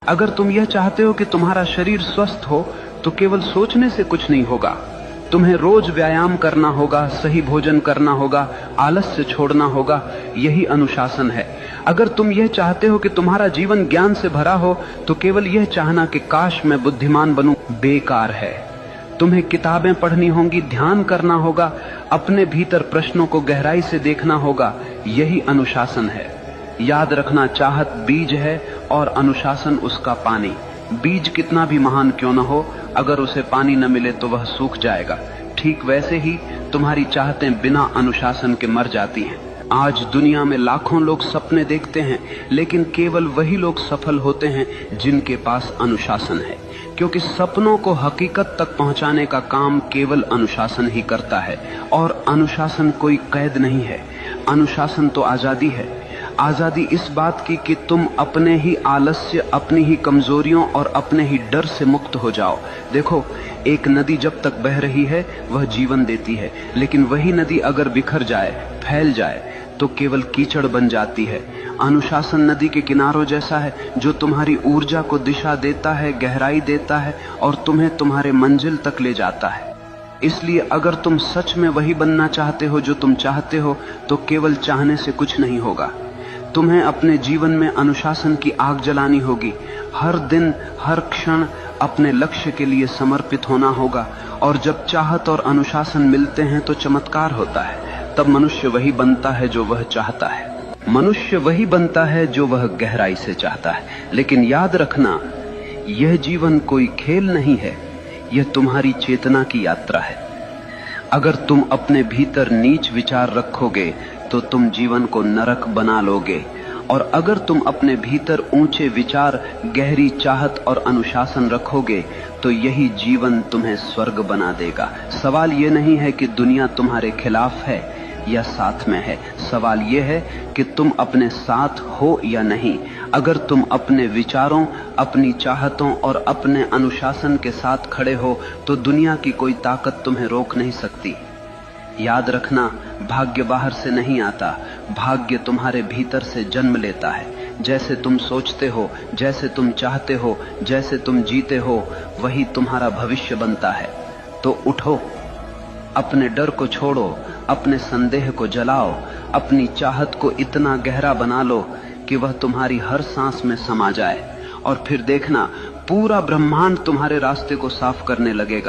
अगर तुम यह चाहते हो कि तुम्हारा शरीर स्वस्थ हो तो केवल सोचने से कुछ नहीं होगा। तुम्हें रोज व्यायाम करना होगा, सही भोजन करना होगा, आलस्य छोड़ना होगा। यही अनुशासन है। अगर तुम यह चाहते हो कि तुम्हारा जीवन ज्ञान से भरा हो तो केवल यह चाहना कि काश मैं बुद्धिमान बनूं बेकार है। तुम्हें किताबें पढ़नी होंगी, ध्यान करना होगा, अपने भीतर प्रश्नों को गहराई से देखना होगा। यही अनुशासन है। याद रखना, चाहत बीज है और अनुशासन उसका पानी। बीज कितना भी महान क्यों न हो, अगर उसे पानी न मिले तो वह सूख जाएगा। ठीक वैसे ही तुम्हारी चाहतें बिना अनुशासन के मर जाती हैं। आज दुनिया में लाखों लोग सपने देखते हैं, लेकिन केवल वही लोग सफल होते हैं जिनके पास अनुशासन है, क्योंकि सपनों को हकीकत तक पहुंचाने का काम केवल अनुशासन ही करता है। और अनुशासन कोई कैद नहीं है, अनुशासन तो आजादी है। आजादी इस बात की कि तुम अपने ही आलस्य, अपनी ही कमजोरियों और अपने ही डर से मुक्त हो जाओ। देखो, एक नदी जब तक बह रही है वह जीवन देती है, लेकिन वही नदी अगर बिखर जाए, फैल जाए तो केवल कीचड़ बन जाती है। अनुशासन नदी के किनारों जैसा है जो तुम्हारी ऊर्जा को दिशा देता है, गहराई देता है और तुम्हें तुम्हारे मंजिल तक ले जाता है। इसलिए अगर तुम सच में वही बनना चाहते हो जो तुम चाहते हो तो केवल चाहने से कुछ नहीं होगा। तुम्हें अपने जीवन में अनुशासन की आग जलानी होगी। हर दिन, हर क्षण अपने लक्ष्य के लिए समर्पित होना होगा। और जब चाहत और अनुशासन मिलते हैं तो चमत्कार होता है। तब मनुष्य वही बनता है जो वह चाहता है। मनुष्य वही बनता है जो वह गहराई से चाहता है। लेकिन याद रखना, यह जीवन कोई खेल नहीं है, यह तुम्हारी चेतना की यात्रा है। अगर तुम अपने भीतर नीच विचार रखोगे तो तुम जीवन को नरक बना लोगे, और अगर तुम अपने भीतर ऊंचे विचार, गहरी चाहत और अनुशासन रखोगे तो यही जीवन तुम्हें स्वर्ग बना देगा। सवाल यह नहीं है कि दुनिया तुम्हारे खिलाफ है या साथ में है, सवाल यह है कि तुम अपने साथ हो या नहीं। अगर तुम अपने विचारों, अपनी चाहतों और अपने अनुशासन के साथ खड़े हो तो दुनिया की कोई ताकत तुम्हें रोक नहीं सकती। याद रखना, भाग्य बाहर से नहीं आता, भाग्य तुम्हारे भीतर से जन्म लेता है। जैसे तुम सोचते हो, जैसे तुम चाहते हो, जैसे तुम जीते हो, वही तुम्हारा भविष्य बनता है। तो उठो, अपने डर को छोड़ो, अपने संदेह को जलाओ, अपनी चाहत को इतना गहरा बना लो कि वह तुम्हारी हर सांस में समा जाए, और फिर देखना पूरा ब्रह्मांड तुम्हारे रास्ते को साफ करने लगेगा।